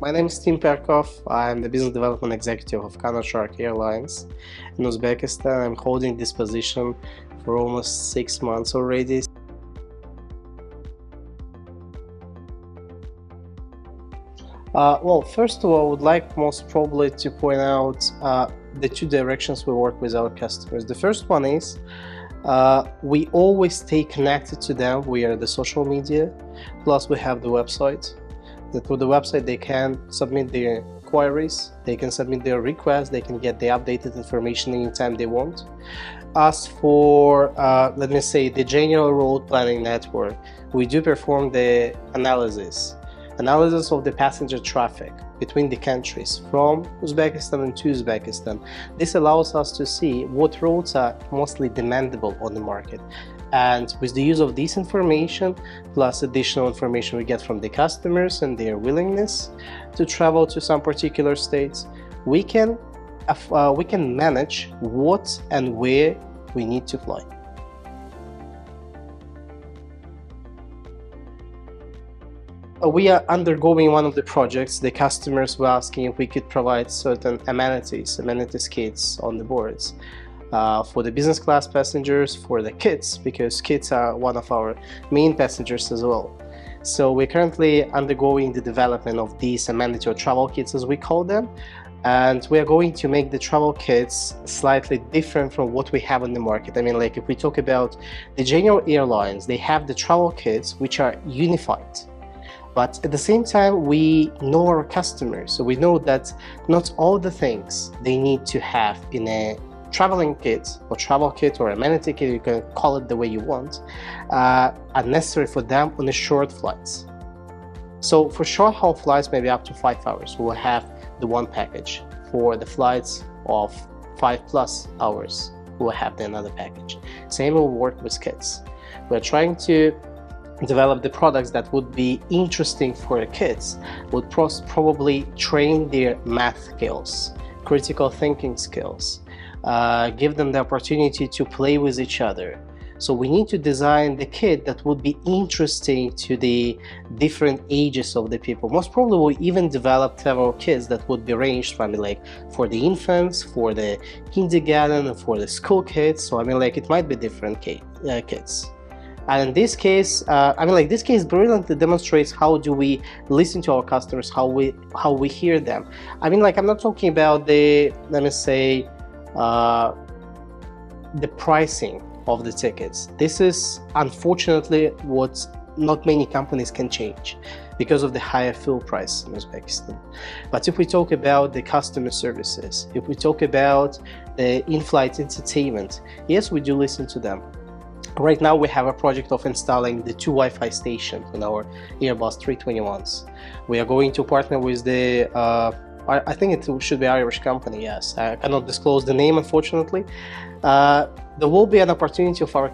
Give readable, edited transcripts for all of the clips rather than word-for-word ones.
My name is Timur Perkov. I'm the business development executive of Qanot Sharq Airlines in Uzbekistan. I'm holding this position for almost 6 months already. Well, first of all, I would like most probably to point out the two directions we work with our customers. The first one is we always stay connected to them via the social media, plus we have the website. Through the website they can submit their queries, they can submit their requests, they can get the updated information anytime they want. As for, let me say, the general road planning network, we do perform the analysis of the passenger traffic between the countries from Uzbekistan and to Uzbekistan. This allows us to see what routes are mostly demandable on the market. And with the use of this information, plus additional information we get from the customers and their willingness to travel to some particular states, we can manage what and where we need to fly. We are undergoing one of the projects. The customers were asking if we could provide certain amenities kits on the boards for the business class passengers, for the kids, because kids are one of our main passengers as well. So we're currently undergoing the development of these amenity or travel kits, as we call them, and we are going to make the travel kits slightly different from what we have on the market. I mean, like if we talk about the general airlines, they have the travel kits which are unified. But at the same time, we know our customers, so we know that not all the things they need to have in a traveling kit or travel kit or amenity kit, you can call it the way you want, are necessary for them on the short flights. So for short haul flights, maybe up to 5 hours, we will have the one package. For the flights of 5+ hours, we will have the another package. Same will work with kids. We're trying to develop the products that would be interesting for the kids, would probably train their math skills, critical thinking skills, give them the opportunity to play with each other. So we need to design the kit that would be interesting to the different ages of the people. Most probably we'll even develop several kits that would be ranged from like for the infants, for the kindergarten, and for the school kids. So I mean, like it might be different kits. And in this case, this case brilliantly demonstrates how do we listen to our customers, how we hear them. I mean, like I'm not talking about the, let me say, the pricing of the tickets. This is unfortunately what not many companies can change because of the higher fuel price in Uzbekistan. But if we talk about the customer services, if we talk about the in-flight entertainment, yes, we do listen to them. Right now we have a project of installing the 2 Wi-Fi stations in our Airbus 321s. We are going to partner with the, I think it should be Irish company, yes. I cannot disclose the name, unfortunately. There will be an opportunity for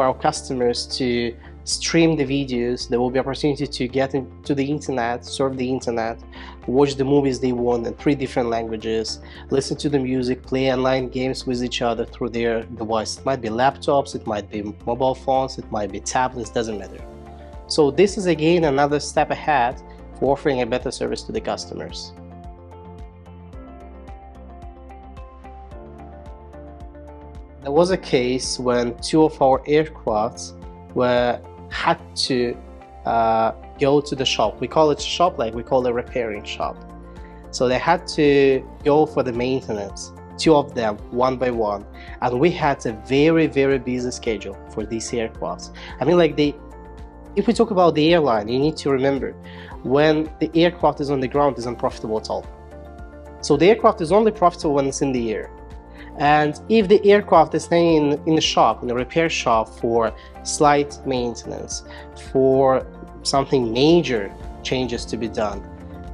our customers to stream the videos. There will be opportunity to get into the internet, surf the internet, watch the movies they want in 3 different languages, listen to the music, play online games with each other through their device. It might be laptops, it might be mobile phones, it might be tablets, doesn't matter. So this is again another step ahead for offering a better service to the customers. There was a case when 2 of our aircrafts had to go to the shop. We call it shop, like we call it repairing shop. So they had to go for the maintenance, 2 of them, one by one. And we had a very, very busy schedule for these aircrafts. I mean, like if we talk about the airline, you need to remember when the aircraft is on the ground, it's unprofitable at all. So the aircraft is only profitable when it's in the air. And if the aircraft is staying in the shop, in the repair shop for slight maintenance, for something major changes to be done,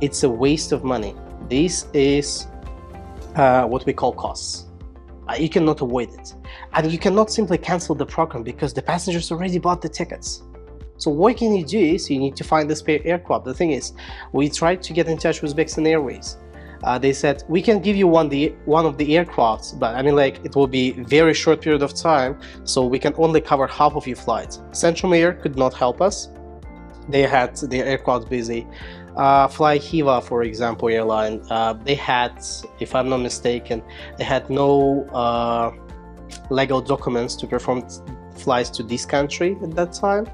it's a waste of money. This is what we call costs. You cannot avoid it. And you cannot simply cancel the program because the passengers already bought the tickets. So what can you do is you need to find the spare aircraft. The thing is, we tried to get in touch with Uzbekistan Airways. They said, we can give you one of the aircrafts, but I mean, like, it will be very short period of time, so we can only cover half of your flights. Central Air could not help us. they had their aircraft busy. Fly Hiva, for example, airline, they had, if I'm not mistaken, they had no legal documents to perform flights to this country at that time.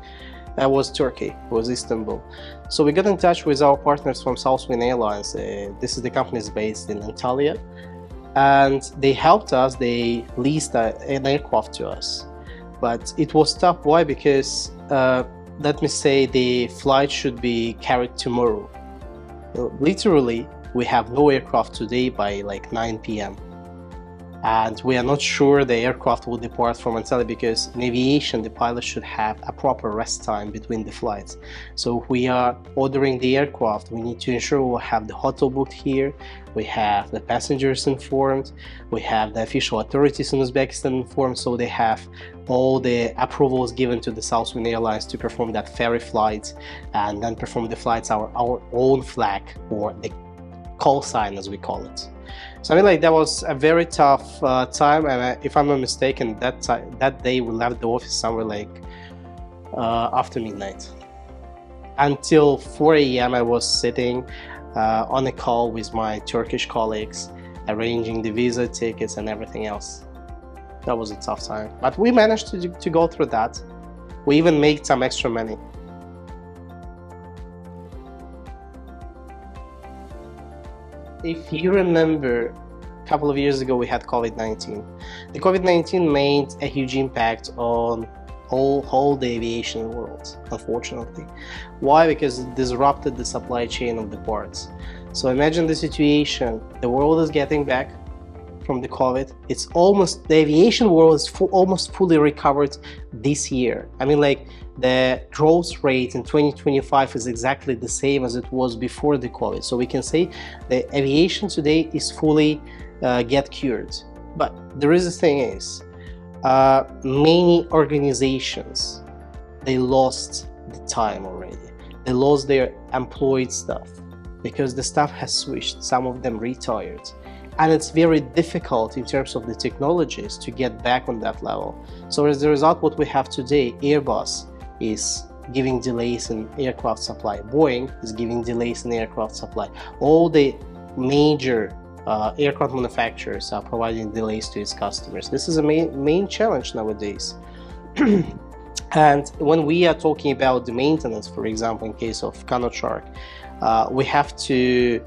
That was Turkey, it was Istanbul. So we got in touch with our partners from Southwind Airlines. This is the company is based in Antalya, and they helped us. They leased an aircraft to us, but it was tough. Why? Because let me say the flight should be carried tomorrow. Literally, we have no aircraft today by like 9 p.m. and we are not sure the aircraft will depart from Antalya, because in aviation the pilot should have a proper rest time between the flights. So if we are ordering the aircraft, we need to ensure we'll have the hotel booked here, we have the passengers informed, we have the official authorities in Uzbekistan informed, so they have all the approvals given to the Southwind Airlines to perform that ferry flight and then perform the flights our own flag, or the call sign as we call it. So I mean, like, that was a very tough time, and if I'm not mistaken, that day we left the office somewhere like after midnight. Until 4 a.m. I was sitting on a call with my Turkish colleagues, arranging the visa tickets and everything else. That was a tough time, but we managed to go through that. We even made some extra money. If you remember, a couple of years ago we had COVID-19. The COVID-19 made a huge impact on whole the aviation world, unfortunately. Why? Because it disrupted the supply chain of the parts. So imagine the situation, the world is getting back from the COVID. It's almost, the aviation world is almost fully recovered this year. I mean, like, the growth rate in 2025 is exactly the same as it was before the COVID. So we can say the aviation today is fully get cured. But the reason thing is, many organizations, they lost the time already. They lost their employed staff because the staff has switched, some of them retired. And it's very difficult in terms of the technologies to get back on that level. So as a result, what we have today, Airbus is giving delays in aircraft supply. Boeing is giving delays in aircraft supply. All the major aircraft manufacturers are providing delays to its customers. This is a main challenge nowadays. And when we are talking about the maintenance, for example, in case of Qanot Sharq, we have to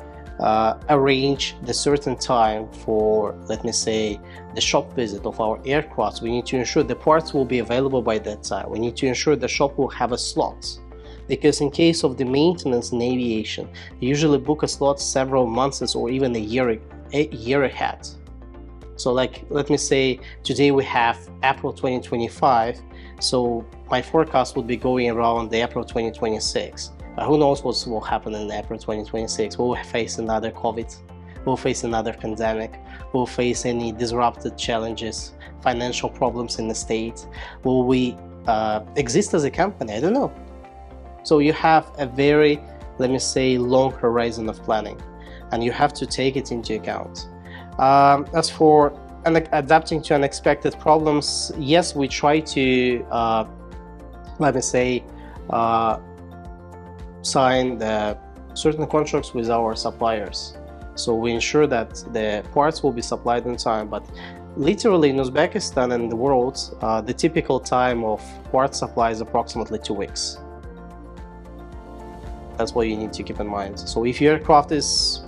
arrange the certain time for, let me say, the shop visit of our aircraft. We need to ensure the parts will be available by that time. We need to ensure the shop will have a slot, because in case of the maintenance in aviation, you usually book a slot several months or even a year ahead. So, like, let me say today we have April 2025, so my forecast would be going around the April 2026. Who knows what will happen in April 2026? We'll face another COVID, we'll face another pandemic, we'll face any disrupted challenges, financial problems in the state. Will we exist as a company? I don't know. So you have a very, let me say, long horizon of planning, and you have to take it into account. As for adapting to unexpected problems, yes, we try to, let me say, sign the certain contracts with our suppliers, so we ensure that the parts will be supplied in time. But literally in Uzbekistan and the world, the typical time of part supply is approximately 2 weeks. That's what you need to keep in mind. So if your aircraft is,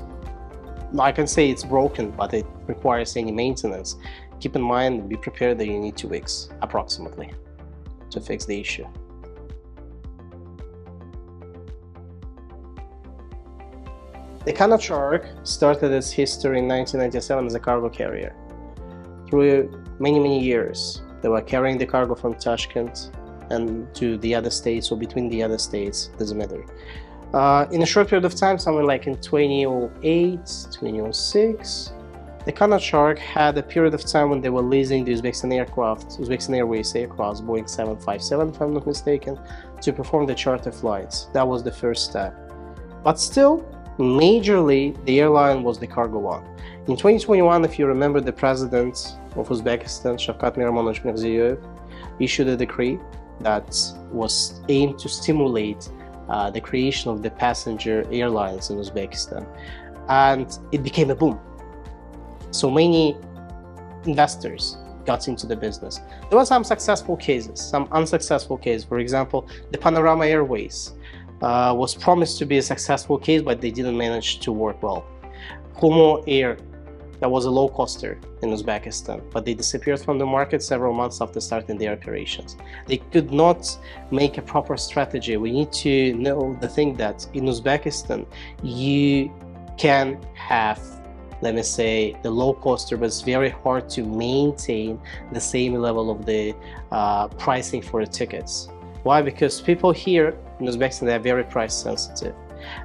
I can say it's broken, but it requires any maintenance, keep in mind, be prepared that you need 2 weeks approximately to fix the issue. The Qanot Sharq started its history in 1997 as a cargo carrier. Through many years, they were carrying the cargo from Tashkent and to the other states, or between the other states, doesn't matter. In a short period of time, somewhere like in 2008, 2006, the Qanot Sharq had a period of time when they were leasing the Uzbekistan Airways aircraft, Boeing 757 if I'm not mistaken, to perform the charter flights. That was the first step. But still, majorly, the airline was the cargo one. In 2021, if you remember, the president of Uzbekistan, Shavkat Mirziyoyev, issued a decree that was aimed to stimulate the creation of the passenger airlines in Uzbekistan, and it became a boom. So many investors got into the business. There were some successful cases, some unsuccessful cases. For example, the Panorama Airways was promised to be a successful case, but they didn't manage to work well. Homo Air, that was a low-coster in Uzbekistan, but they disappeared from the market several months after starting their operations. They could not make a proper strategy. We need to know the thing that in Uzbekistan, you can have, let me say, the low-coster, but it's very hard to maintain the same level of the pricing for the tickets. Why? Because people here in Uzbekistan, they are very price sensitive.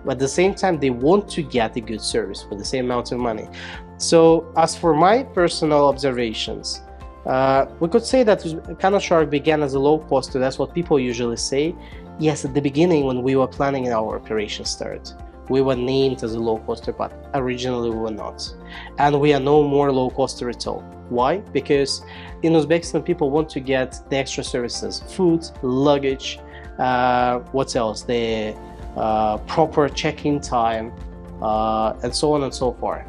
But at the same time, they want to get a good service for the same amount of money. So as for my personal observations, we could say that Qanot Sharq began as a low coster. That's what people usually say. Yes, at the beginning when we were planning our operation start, we were named as a low coster, but originally we were not. And we are no more low coster at all. Why? Because in Uzbekistan, people want to get the extra services, food, luggage, what else? The proper check-in time, and so on and so forth.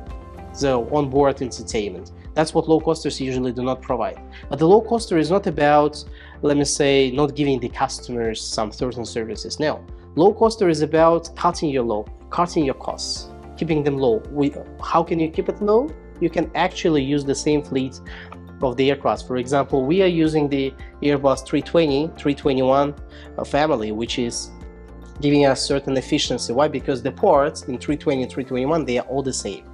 So on-board entertainment. That's what low costers usually do not provide. But the low coster is not about, let me say, not giving the customers some certain services. No, low coster is about cutting your costs, keeping them low. How can you keep it low? You can actually use the same fleet of the aircraft. For example, we are using the Airbus 320, 321 family, which is giving us certain efficiency. Why? Because the ports in 320 and 321, they are all the same.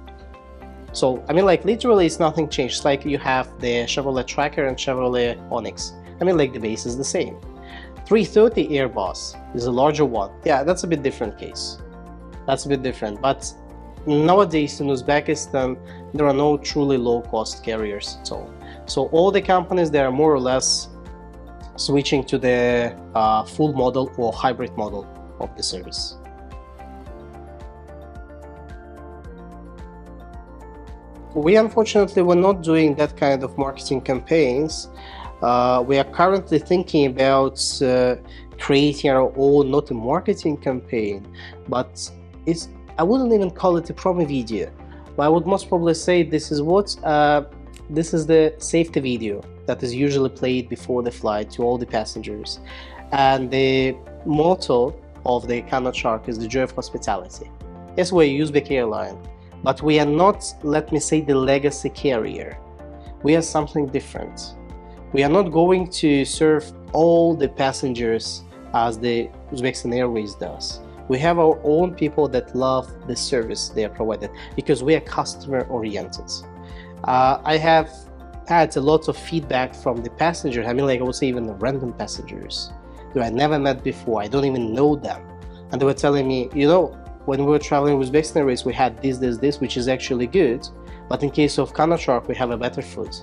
So, I mean, like, literally, it's nothing changed. It's like you have the Chevrolet Tracker and Chevrolet Onyx. I mean, like, the base is the same. 330 Airbus is a larger one. Yeah, that's a bit different case. That's a bit different. But nowadays in Uzbekistan, there are no truly low-cost carriers at all. So all the companies, they are more or less switching to the full model or hybrid model of the service. We unfortunately were not doing that kind of marketing campaigns. We are currently thinking about creating our own, not a marketing campaign, but I wouldn't even call it a promo video, but I would most probably say this is the safety video that is usually played before the flight to all the passengers. And the motto of the Qanot Sharq is the joy of hospitality. Yes, we're a Uzbek airline, but we are not, let me say, the legacy carrier. We are something different. We are not going to serve all the passengers as the Uzbekistan Airways does. We have our own people that love the service they are provided because we are customer oriented. I have had a lot of feedback from the passengers. I mean, like, I would say even the random passengers who I never met before. I don't even know them. And they were telling me, you know, when we were traveling with Uzbekistan Airways, we had this, which is actually good. But in case of Qanot Sharq, we have a better food.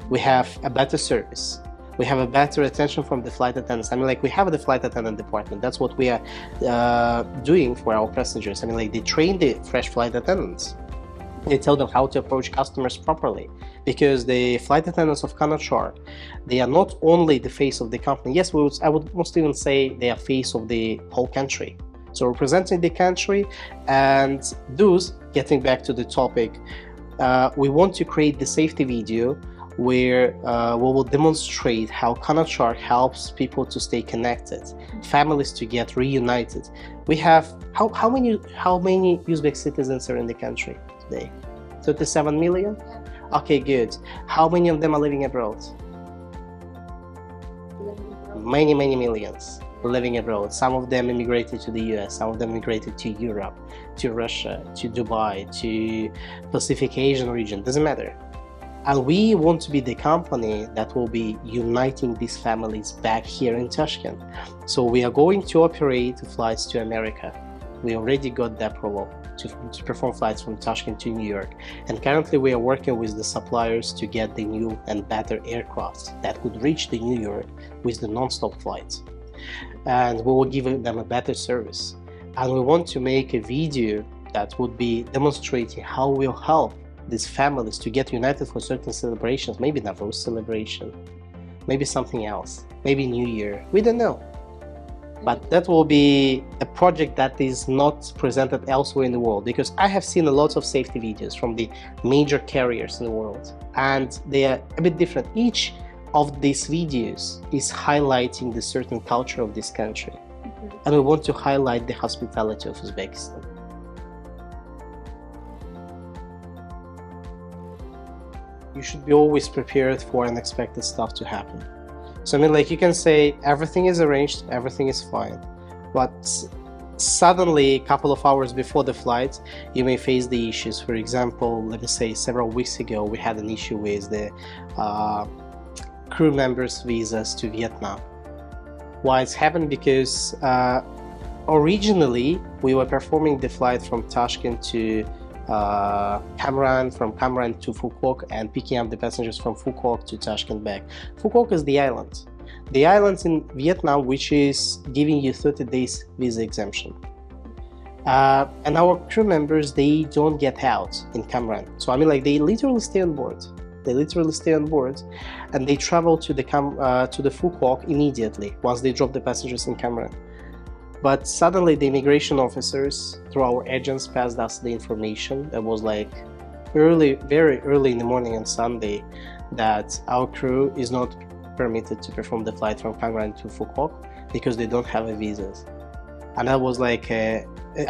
We have a better service. We have a better attention from the flight attendants. I mean, like, we have the flight attendant department. That's what we are doing for our passengers. I mean, like, they train the fresh flight attendants. They tell them how to approach customers properly, because the flight attendants of Qanot Sharq, they are not only the face of the company. Yes, I would most even say they are face of the whole country. So representing the country, and thus, getting back to the topic, we want to create the safety video where we will demonstrate how Qanot Sharq helps people to stay connected, families to get reunited. We have, how many Uzbek citizens are in the country today? 37 million? Okay, good. How many of them are living abroad? Many millions living abroad. Some of them immigrated to the US, some of them immigrated to Europe, to Russia, to Dubai, to Pacific Asian region, doesn't matter. And we want to be the company that will be uniting these families back here in Tashkent. So we are going to operate flights to America. We already got the approval to perform flights from Tashkent to New York. And currently we are working with the suppliers to get the new and better aircraft that could reach the New York with the non-stop flights. And we will give them a better service. And we want to make a video that would be demonstrating how we'll help these families to get united for certain celebrations, maybe Navroz celebration, maybe something else, maybe New Year, we don't know. But that will be a project that is not presented elsewhere in the world, because I have seen a lot of safety videos from the major carriers in the world, and they are a bit different. Each of these videos is highlighting the certain culture of this country, and we want to highlight the hospitality of Uzbekistan. You should be always prepared for unexpected stuff to happen. So I mean, like, you can say everything is arranged, everything is fine, but suddenly a couple of hours before the flight you may face the issues. For example, let me say several weeks ago we had an issue with the crew members' visas to Vietnam. Why it's happened? Because originally we were performing the flight from Tashkent to Cam from Cam to Phu Quoc, and picking up the passengers from Phu Quoc to Tashkent back. Phu Quoc is the island in Vietnam which is giving you 30 days visa exemption. And our crew members, they don't get out in Cam. So I mean, like, they literally stay on board. And they travel to the Phu Quoc immediately once they drop the passengers in Cam. But suddenly the immigration officers, through our agents, passed us the information. It was like very early in the morning on Sunday, that our crew is not permitted to perform the flight from Cam to Phu Quoc because they don't have a visas. And that was like, I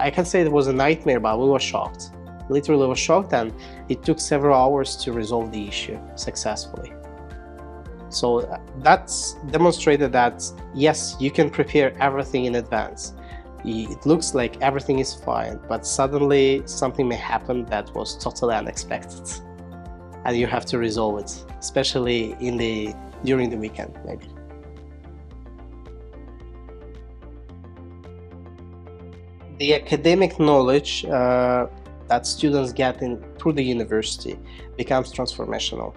can't say it was a nightmare, but we were shocked. Literally was shocked, and it took several hours to resolve the issue successfully. So that's demonstrated that yes, you can prepare everything in advance. It looks like everything is fine, but suddenly something may happen that was totally unexpected, and you have to resolve it, especially during the weekend maybe. The academic knowledge that students get through the university becomes transformational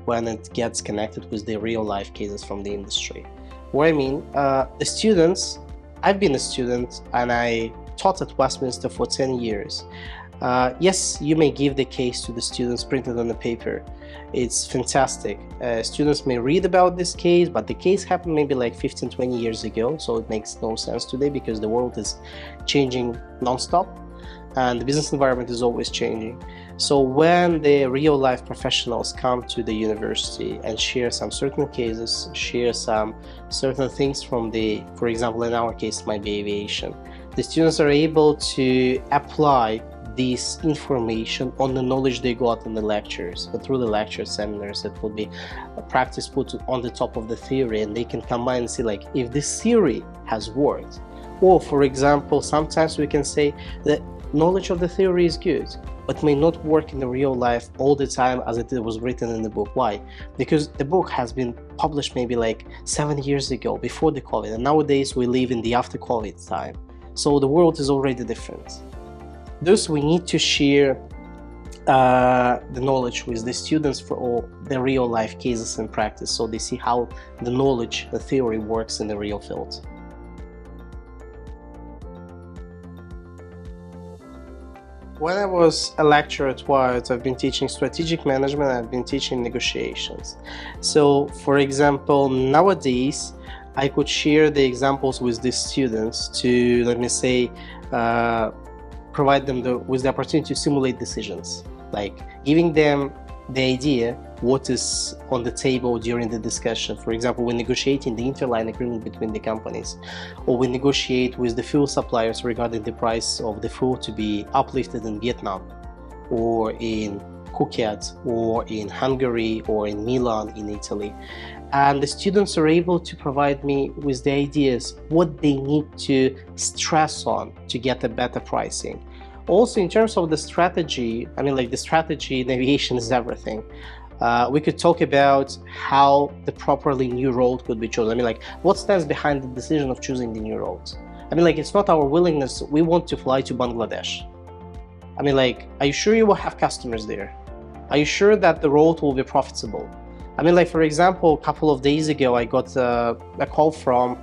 when it gets connected with the real life cases from the industry. What I mean, the students, I've been a student and I taught at Westminster for 10 years. Yes, you may give the case to the students printed on the paper. It's fantastic. Students may read about this case, but the case happened maybe like 15-20 years ago, so it makes no sense today because the world is changing non-stop and the business environment is always changing. So when the real-life professionals come to the university and share some certain cases, share some certain things from for example, in our case, it might be aviation, the students are able to apply this information on the knowledge they got in the lectures. But through the lecture seminars, it will be a practice put on the top of the theory, and they can combine and see, like, if this theory has worked. Or, for example, sometimes we can say that knowledge of the theory is good, but may not work in the real life all the time as it was written in the book. Why? Because the book has been published maybe like 7 years ago, before the COVID, and nowadays we live in the after COVID time. So the world is already different. Thus, we need to share the knowledge with the students for all the real life cases and practice, so they see how the knowledge, the theory works in the real field. When I was a lecturer at WIUT, I've been teaching strategic management, I've been teaching negotiations. So, for example, nowadays, I could share the examples with the students to, let me say, provide them with the opportunity to simulate decisions, like giving them the idea what is on the table during the discussion. For example, we're negotiating the interline agreement between the companies, or we negotiate with the fuel suppliers regarding the price of the fuel to be uplifted in Vietnam, or in Phuket, or in Hungary, or in Milan in Italy. And the students are able to provide me with the ideas what they need to stress on to get a better pricing. Also, in terms of the strategy, I mean, like, the strategy in aviation is everything. We could talk about how the properly new route could be chosen. I mean, like, what stands behind the decision of choosing the new route? I mean, like, it's not our willingness. We want to fly to Bangladesh. I mean, like, are you sure you will have customers there? Are you sure that the route will be profitable? I mean, like, for example, a couple of days ago, I got a call from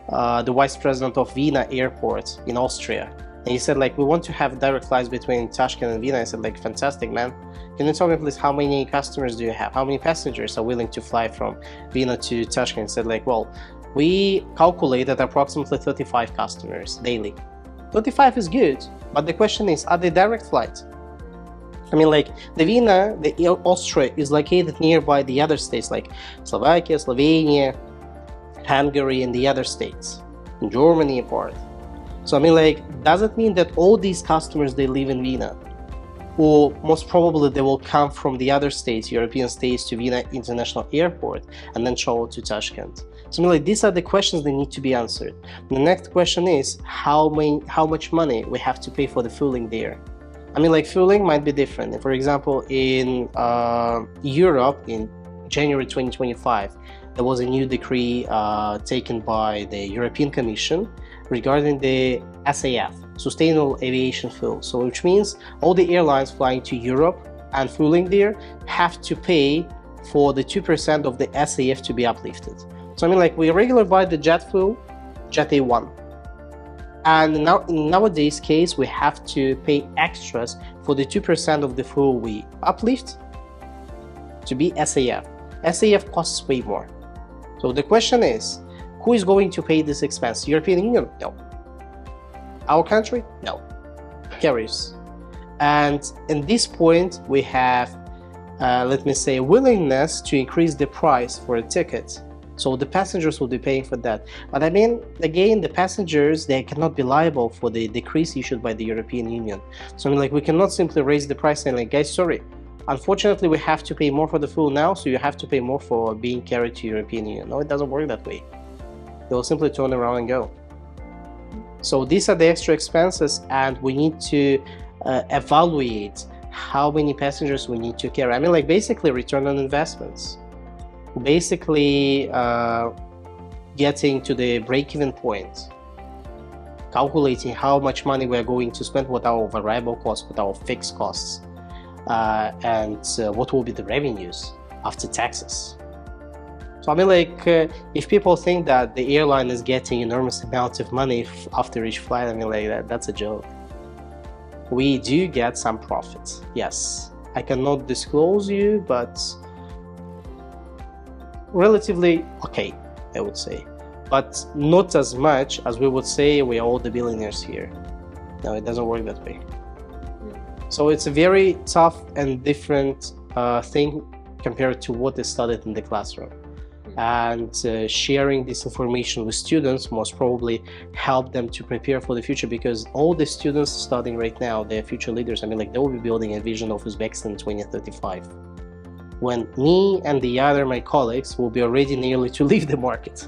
the vice president of Vienna airport in Austria. And he said, like, we want to have direct flights between Tashkent and Vienna. I said, like, fantastic, man. Can you tell me, please, how many customers do you have? How many passengers are willing to fly from Vienna to Tashkent? He said, like, well, we calculated approximately 35 customers daily. 35 is good, but the question is, are they direct flights? I mean, like, the Vienna, the Austria is located nearby the other states like Slovakia, Slovenia, Hungary, and the other states, Germany part. So I mean, like, does it mean that all these customers, they live in Vienna? Or most probably they will come from the other states, European states, to Vienna International Airport and then travel to Tashkent. So I mean, like, these are the questions that need to be answered. The next question is how much money we have to pay for the fueling there. I mean, like, fueling might be different. For example, in Europe in January 2025, there was a new decree taken by the European Commission regarding the SAF, Sustainable Aviation Fuel. So which means all the airlines flying to Europe and fueling there have to pay for the 2% of the SAF to be uplifted. So I mean, like, we regularly buy the jet fuel, Jet A1. And now in nowadays case, we have to pay extras for the 2% of the fuel we uplift to be SAF. SAF costs way more. So the question is, who is going to pay this expense? European Union? No. Our country? No. Carriers. And in this point, we have, let me say, willingness to increase the price for a ticket. So the passengers will be paying for that. But I mean, again, the passengers, they cannot be liable for the decrease issued by the European Union. So I mean, like, we cannot simply raise the price and like, guys, sorry, unfortunately, we have to pay more for the fuel now, so you have to pay more for being carried to European Union. No, it doesn't work that way. They will simply turn around and go. So these are the extra expenses, and we need to evaluate how many passengers we need to carry. I mean, like, basically return on investments. Basically getting to the break-even point, calculating how much money we are going to spend, what our variable costs, what our fixed costs, and what will be the revenues after taxes. So I mean, like, if people think that the airline is getting enormous amounts of money after each flight, I mean, like, that's a joke. We do get some profits, yes. I cannot disclose you, but relatively okay, I would say, but not as much as we would say we are all the billionaires here. No, it doesn't work that way. So it's a very tough and different thing compared to what is studied in the classroom. And sharing this information with students most probably help them to prepare for the future, because all the students studying right now, they're future leaders. I mean, like, they will be building a vision of Uzbekistan in 2035. When me and the other my colleagues will be already nearly to leave the market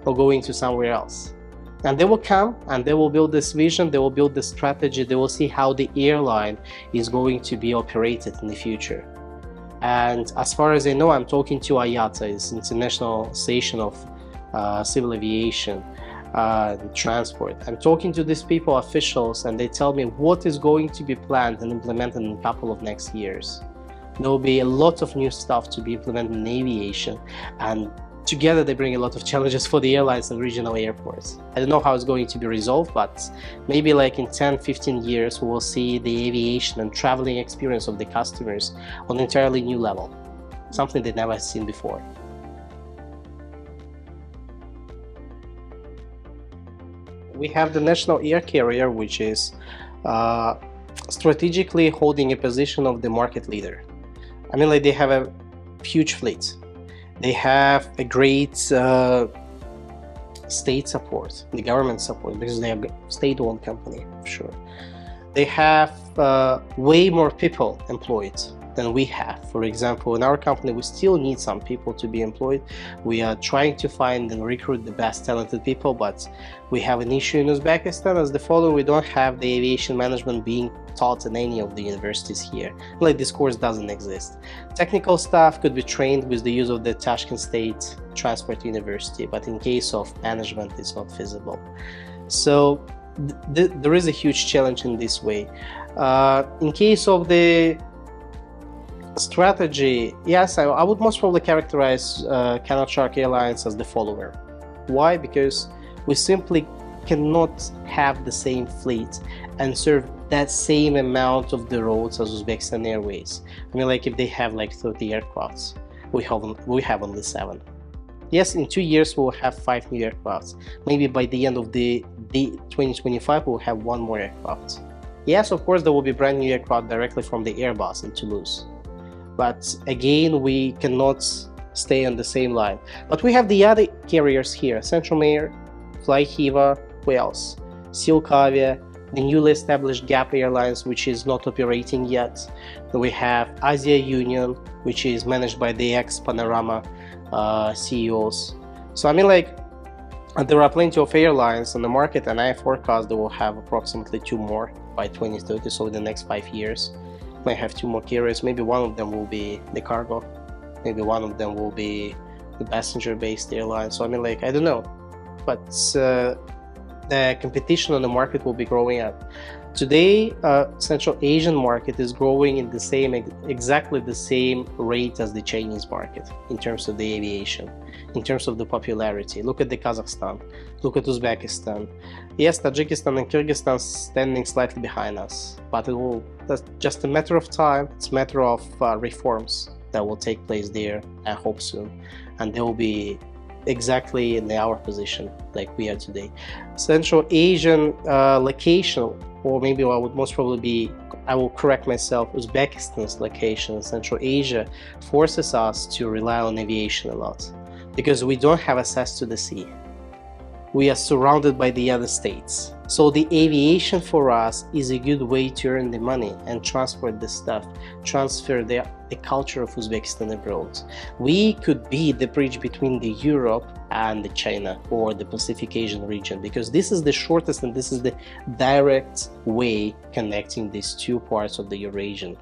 or going to somewhere else. And they will come and they will build this vision, they will build this strategy, they will see how the airline is going to be operated in the future. And as far as I know, I'm talking to IATA, it's International Station of Civil Aviation Transport. I'm talking to these people, officials, and they tell me what is going to be planned and implemented in a couple of next years. There will be a lot of new stuff to be implemented in aviation, and together they bring a lot of challenges for the airlines and regional airports. I don't know how it's going to be resolved, but maybe like in 10-15 years we will see the aviation and traveling experience of the customers on an entirely new level, something they've never seen before. We have the national air carrier, which is strategically holding a position of the market leader. I mean, like, they have a huge fleet. They have a great state support, the government support, because they are a state-owned company, for sure. They have way more people employed than we have. For example, in our company, we still need some people to be employed. We are trying to find and recruit the best talented people, but we have an issue in Uzbekistan as the following: we don't have the aviation management being taught in any of the universities here. Like, this course doesn't exist. Technical staff could be trained with the use of the Tashkent State Transport University, but in case of management, it's not feasible. So there is a huge challenge in this way. In case of the strategy, yes, I would most probably characterize Qanot Sharq Airlines as the follower. Why? Because we simply cannot have the same fleet and serve that same amount of the roads as Uzbekistan Airways. I mean, like, if they have like 30 aircrafts, we have only 7. Yes, in 2 years we'll have 5 new aircrafts. Maybe by the end of the 2025 we'll have 1 more aircraft. Yes, of course there will be brand new aircraft directly from the Airbus in Toulouse. But again, we cannot stay on the same line. But we have the other carriers here: Central Fly Hiva, who else? Silkavia, the newly established Gap Airlines, which is not operating yet. We have Asia Union, which is managed by the ex-Panorama CEOs. So I mean, like, there are plenty of airlines on the market, and I forecast they will have approximately 2 more by 2030, so in the next 5 years. Might have 2 more carriers. Maybe one of them will be the cargo, maybe one of them will be the passenger-based airline. So I mean, like, I don't know, but the competition on the market will be growing up. Today, Central Asian market is growing in the exactly the same rate as the Chinese market in terms of the aviation, in terms of the popularity. Look at the Kazakhstan, look at Uzbekistan. Yes, Tajikistan and Kyrgyzstan standing slightly behind us, but that's just a matter of time. It's a matter of reforms that will take place there, I hope soon, and they will be exactly in our position like we are today. Central Asian location, or maybe I would most probably be, I will correct myself, Uzbekistan's location in Central Asia forces us to rely on aviation a lot because we don't have access to the sea. We are surrounded by the other states. So the aviation for us is a good way to earn the money and transport the stuff, transfer the culture of Uzbekistan abroad. We could be the bridge between the Europe and the China or the Pacific Asian region, because this is the shortest and this is the direct way connecting these 2 parts of the Eurasian.